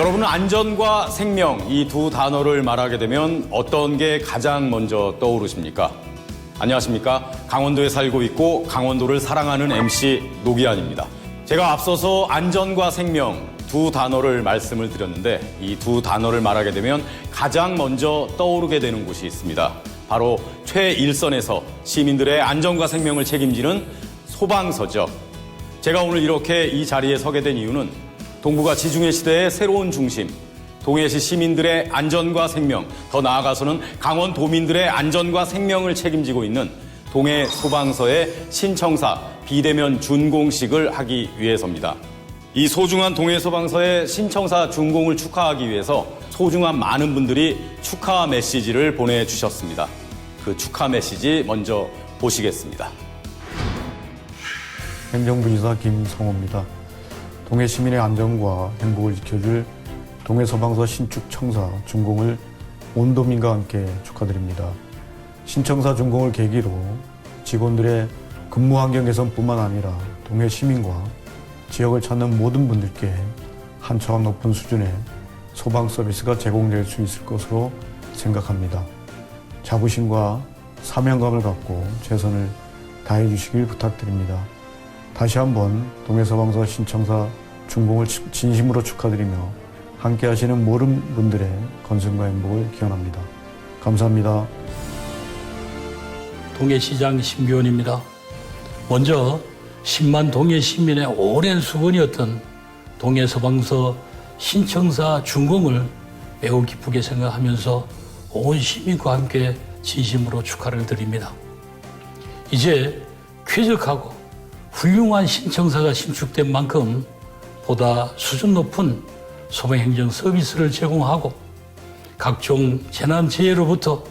여러분은 안전과 생명 이 두 단어를 말하게 되면 어떤 게 가장 먼저 떠오르십니까? 안녕하십니까? 강원도에 살고 있고 강원도를 사랑하는 MC 노기안입니다. 제가 앞서서 안전과 생명 두 단어를 말씀을 드렸는데 이 두 단어를 말하게 되면 가장 먼저 떠오르게 되는 곳이 있습니다. 바로 최일선에서 시민들의 안전과 생명을 책임지는 소방서죠. 제가 오늘 이렇게 이 자리에 서게 된 이유는 동북아 지중해 시대의 새로운 중심, 동해시 시민들의 안전과 생명, 더 나아가서는 강원도민들의 안전과 생명을 책임지고 있는 동해소방서의 신청사 비대면 준공식을 하기 위해서입니다. 이 소중한 동해소방서의 신청사 준공을 축하하기 위해서 소중한 많은 분들이 축하 메시지를 보내주셨습니다. 그 축하 메시지 먼저 보시겠습니다. 행정부지사 김성호입니다. 동해 시민의 안전과 행복을 지켜줄 동해소방서 신축 청사 준공을 온 도민과 함께 축하드립니다. 신청사 준공을 계기로 직원들의 근무 환경 개선뿐만 아니라 동해 시민과 지역을 찾는 모든 분들께 한 차원 높은 수준의 소방 서비스가 제공될 수 있을 것으로 생각합니다. 자부심과 사명감을 갖고 최선을 다해 주시길 부탁드립니다. 다시 한번 동해소방서 신청사 준공을 진심으로 축하드리며 함께 하시는 모든 분들의 건승과 행복을 기원합니다. 감사합니다. 동해시장 심기원입니다. 먼저 10만 동해 시민의 오랜 수건이었던 동해소방서 신청사 준공을 매우 기쁘게 생각하면서 온 시민과 함께 진심으로 축하를 드립니다. 이제 쾌적하고 훌륭한 신청사가 신축된 만큼 보다 수준 높은 소방행정 서비스를 제공하고 각종 재난재해로부터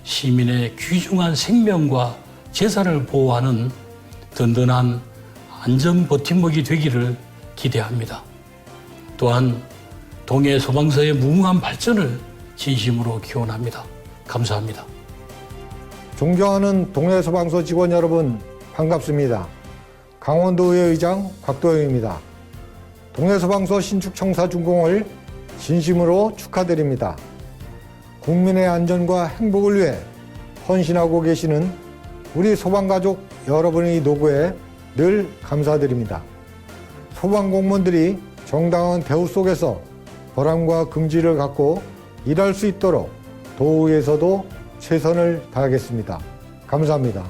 시민의 귀중한 생명과 재산을 보호하는 든든한 안전 버팀목이 되기를 기대합니다. 또한 동해소방서의 무궁한 발전을 진심으로 기원합니다. 감사합니다. 존경하는 동해소방서 직원 여러분 반갑습니다. 강원도의회 의장 곽도영입니다. 동해소방서 신축청사 준공을 진심으로 축하드립니다. 국민의 안전과 행복을 위해 헌신하고 계시는 우리 소방가족 여러분의 노고에 늘 감사드립니다. 소방공무원들이 정당한 대우 속에서 보람과 긍지를 갖고 일할 수 있도록 도의에서도 최선을 다하겠습니다. 감사합니다.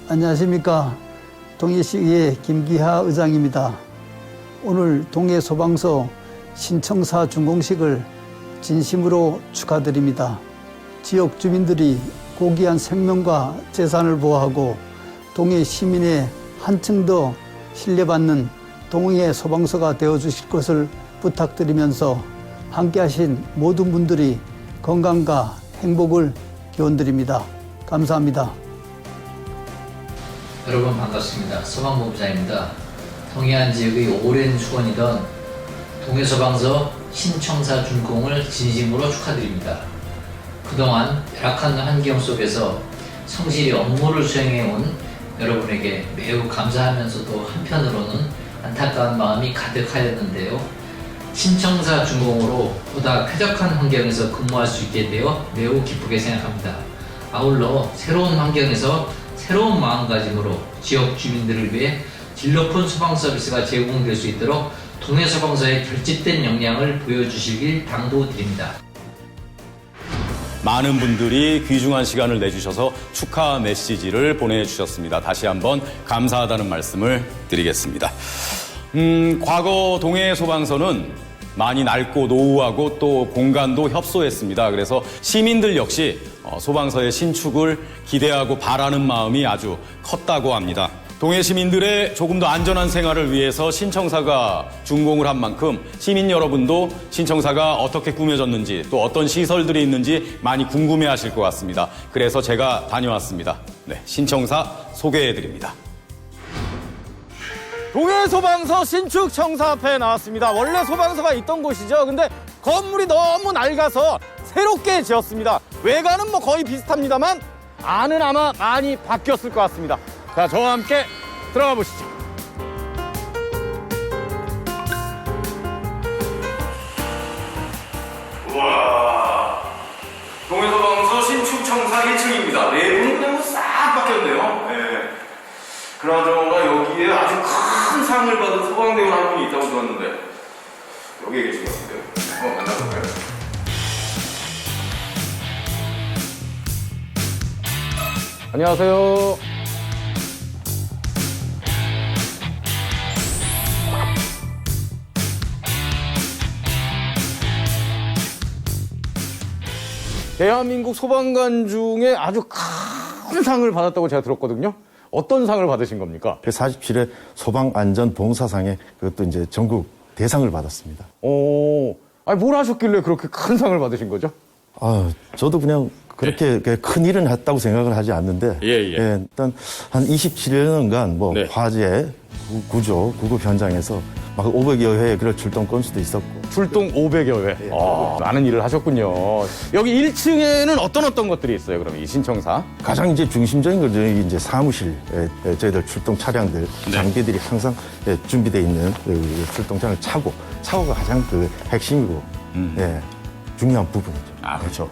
안녕하십니까. 동해시의회 김기하 의장입니다. 오늘 동해소방서 신청사 준공식을 진심으로 축하드립니다. 지역 주민들이 고귀한 생명과 재산을 보호하고 동해 시민의 한층 더 신뢰받는 동해소방서가 되어주실 것을 부탁드리면서 함께하신 모든 분들이 건강과 행복을 기원드립니다. 감사합니다. 여러분 반갑습니다. 소방본부장입니다. 동해안 지역의 오랜 수건이던 동해소방서 신청사 준공을 진심으로 축하드립니다. 그동안 열악한 환경 속에서 성실히 업무를 수행해온 여러분에게 매우 감사하면서도 한편으로는 안타까운 마음이 가득하였는데요. 신청사 준공으로 보다 쾌적한 환경에서 근무할 수 있게 되어 매우 기쁘게 생각합니다. 아울러 새로운 환경에서 새로운 마음가짐으로 지역 주민들을 위해 질 높은 소방 서비스가 제공될 수 있도록 동해소방서의 결집된 역량을 보여주시길 당부드립니다. 많은 분들이 귀중한 시간을 내주셔서 축하 메시지를 보내주셨습니다. 다시 한번 감사하다는 말씀을 드리겠습니다. 과거 동해소방서는 많이 낡고 노후하고 또 공간도 협소했습니다. 그래서 시민들 역시 소방서의 신축을 기대하고 바라는 마음이 아주 컸다고 합니다. 동해 시민들의 조금 더 안전한 생활을 위해서 신청사가 준공을 한 만큼 시민 여러분도 신청사가 어떻게 꾸며졌는지 또 어떤 시설들이 있는지 많이 궁금해하실 것 같습니다. 그래서 제가 다녀왔습니다. 네, 신청사 소개해드립니다. 동해소방서 신축청사 앞에 나왔습니다. 원래 소방서가 있던 곳이죠. 근데 건물이 너무 낡아서 새롭게 지었습니다. 외관은 뭐 거의 비슷합니다만 안은 아마 많이 바뀌었을 것 같습니다. 자, 저와 함께 들어가 보시죠. 와, 동해소방서 신축청사 1층입니다. 내부는 그냥 싹 바뀌었네요. 네. 그나저나 여기에 아주 큰 상을 받은 소방대원 한 분이 있다고 들었는데 여기에 계신 것 같은데요. 한번 만나볼까요? 안녕하세요. 대한민국 소방관 중에 아주 큰 상을 받았다고 제가 들었거든요. 어떤 상을 받으신 겁니까? 147회 소방안전봉사상에 그것도 이제 전국 대상을 받았습니다. 아니 뭘 하셨길래 그렇게 큰 상을 받으신 거죠? 저도 그냥 그렇게 큰 일은 했다고 생각을 하지 않는데, 예. 일단 한 27년간 뭐 네. 화재, 구조, 구급 현장에서 막 500여 회의 그런 출동 건수도 있었고. 출동 500여 회. 많은 일을 하셨군요. 여기 1층에는 어떤 것들이 있어요, 그럼 이 신청사? 가장 이제 중심적인 건 저희 이제 사무실, 저희들 출동 차량들, 장비들이 항상 준비되어 있는 출동장을 차고가 가장 그 핵심이고, 중요한 부분이죠. 아, 그렇죠.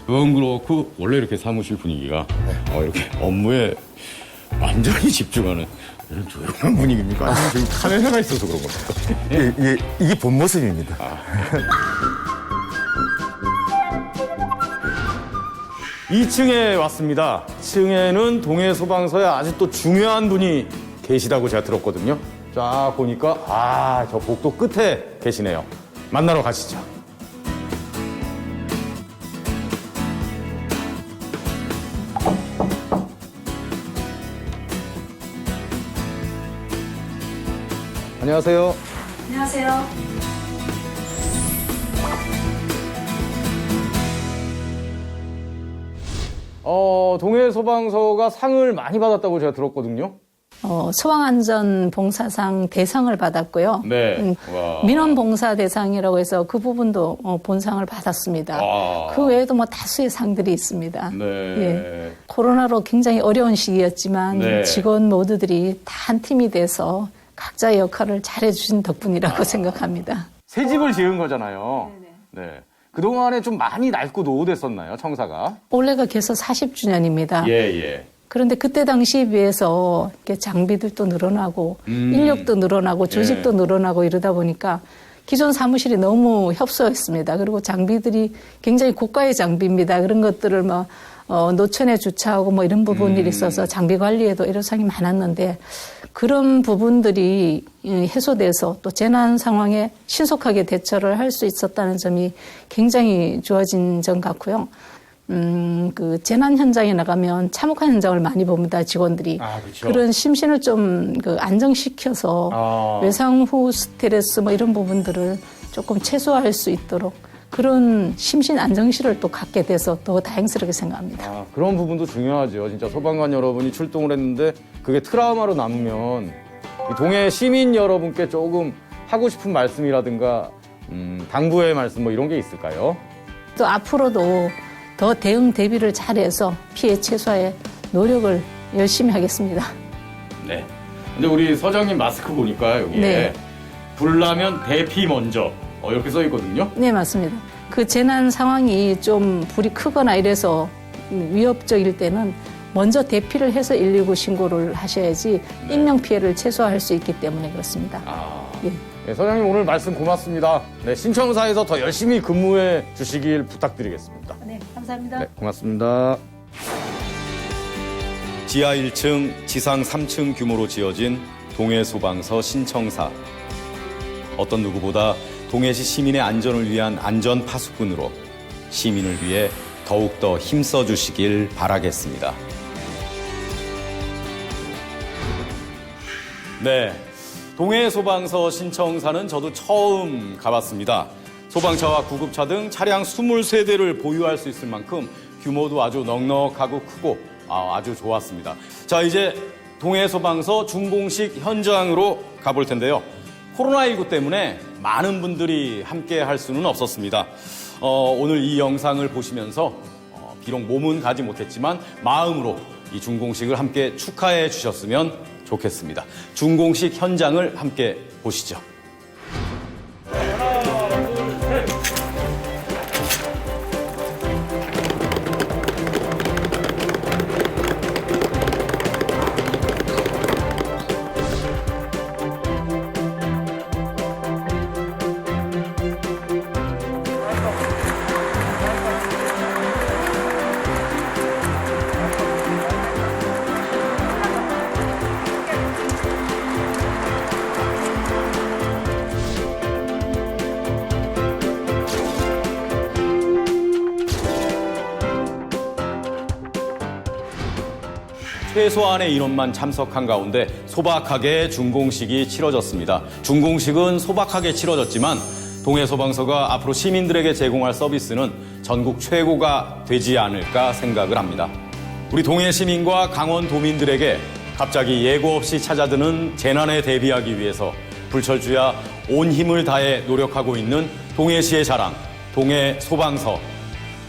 그건 그렇고, 원래 이렇게 사무실 분위기가 이렇게 업무에 완전히 집중하는 이런 조용한 분위기입니까? 아니면 지금 카메라가 있어서 그런 겁니까? 이게 본 모습입니다. 2층에 왔습니다. 2층에는 동해소방서에 아주 또 중요한 분이 계시다고 제가 들었거든요. 쫙 보니까 저 복도 끝에 계시네요. 만나러 가시죠. 안녕하세요. 안녕하세요. 동해소방서가 상을 많이 받았다고 제가 들었거든요. 소방안전봉사상 대상을 받았고요. 네. 와. 민원봉사 대상이라고 해서 그 부분도 본상을 받았습니다. 그 외에도 뭐 다수의 상들이 있습니다. 네. 예. 코로나로 굉장히 어려운 시기였지만 네. 직원 모두들이 다 한 팀이 돼서 각자의 역할을 잘해주신 덕분이라고 생각합니다. 새 집을 지은 거잖아요. 네. 그동안에 좀 많이 낡고 노후됐었나요, 청사가? 올해가 개소 40주년입니다. 예. 그런데 그때 당시에 비해서 이렇게 장비들도 늘어나고 인력도 늘어나고 조직도 늘어나고 이러다 보니까 기존 사무실이 너무 협소했습니다. 그리고 장비들이 굉장히 고가의 장비입니다. 그런 것들을 노천에 주차하고 뭐 이런 부분들이 있어서 장비 관리에도 애로사항이 많았는데 그런 부분들이 해소돼서 또 재난 상황에 신속하게 대처를 할 수 있었다는 점이 굉장히 좋아진 점 같고요. 그 재난 현장에 나가면 참혹한 현장을 많이 봅니다, 직원들이. 그렇죠. 그런 심신을 좀 안정시켜서 외상 후 스트레스 뭐 이런 부분들을 조금 최소화할 수 있도록 그런 심신 안정실을 또 갖게 돼서 더 다행스럽게 생각합니다. 그런 부분도 중요하죠. 진짜 소방관 여러분이 출동을 했는데 그게 트라우마로 남으면 이 동해 시민 여러분께 조금 하고 싶은 말씀이라든가 당부의 말씀 뭐 이런 게 있을까요? 또 앞으로도 더 대응 대비를 잘해서 피해 최소화에 노력을 열심히 하겠습니다. 네. 근데 우리 서장님 마스크 보니까 여기에 네. 불나면 대피 먼저 이렇게 써 있거든요. 네, 맞습니다. 그 재난 상황이 좀 불이 크거나 이래서 위협적일 때는 먼저 대피를 해서 119 신고를 하셔야지 인명피해를 최소화할 수 있기 때문에 그렇습니다. 예. 네, 서장님 오늘 말씀 고맙습니다. 네, 신청사에서 더 열심히 근무해 주시길 부탁드리겠습니다. 네, 감사합니다. 네, 고맙습니다. 지하 1층, 지상 3층 규모로 지어진 동해소방서 신청사. 어떤 누구보다 동해시 시민의 안전을 위한 안전 파수꾼으로 시민을 위해 더욱더 힘써 주시길 바라겠습니다. 네, 동해소방서 신청사는 저도 처음 가봤습니다. 소방차와 구급차 등 차량 23대를 보유할 수 있을 만큼 규모도 아주 넉넉하고 크고 아주 좋았습니다. 자, 이제 동해소방서 준공식 현장으로 가볼 텐데요. 코로나19 때문에 많은 분들이 함께 할 수는 없었습니다. 오늘 이 영상을 보시면서 비록 몸은 가지 못했지만 마음으로 이 준공식을 함께 축하해 주셨으면 좋겠습니다. 준공식 현장을 함께 보시죠. 최소한의 인원만 참석한 가운데 소박하게 준공식이 치러졌습니다. 준공식은 소박하게 치러졌지만 동해소방서가 앞으로 시민들에게 제공할 서비스는 전국 최고가 되지 않을까 생각을 합니다. 우리 동해 시민과 강원도민들에게 갑자기 예고 없이 찾아드는 재난에 대비하기 위해서 불철주야 온 힘을 다해 노력하고 있는 동해시의 자랑, 동해소방서.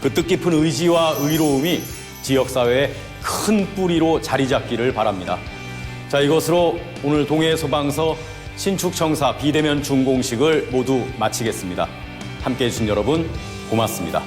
그 뜻깊은 의지와 의로움이 지역사회의 큰 뿌리로 자리 잡기를 바랍니다. 자, 이것으로 오늘 동해소방서 신축청사 비대면 준공식을 모두 마치겠습니다. 함께해 주신 여러분 고맙습니다.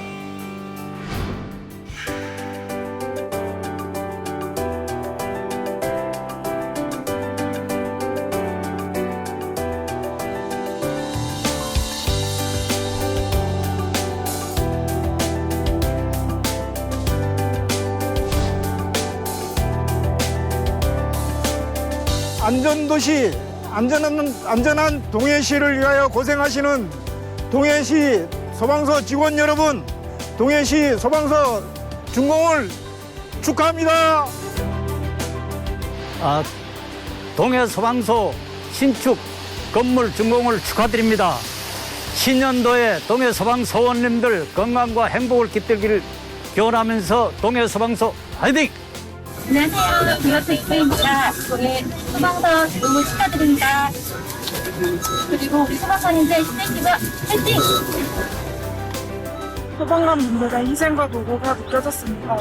안전도시, 안전한 동해시를 위하여 고생하시는 동해시 소방서 직원 여러분, 동해시 소방서 준공을 축하합니다. 동해소방서 신축 건물 준공을 축하드립니다. 신년도에 동해소방서원님들 건강과 행복을 깃들기를 기원하면서 동해소방서 화이팅! 안녕하세요. 비어트 이프입니다. 오늘 소방서 준공을 축하드립니다. 그리고 우리 소방관님들 시대기가 화이팅! 소방관분들의 희생과 도구가 느껴졌습니다.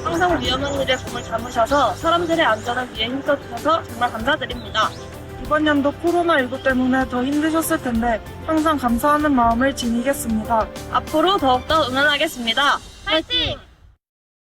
항상 위험한 일에 공을 담으셔서 사람들의 안전을 위해 힘써주셔서 정말 감사드립니다. 이번 연도 코로나19 때문에 더 힘드셨을 텐데 항상 감사하는 마음을 지니겠습니다. 앞으로 더욱더 응원하겠습니다. 화이팅!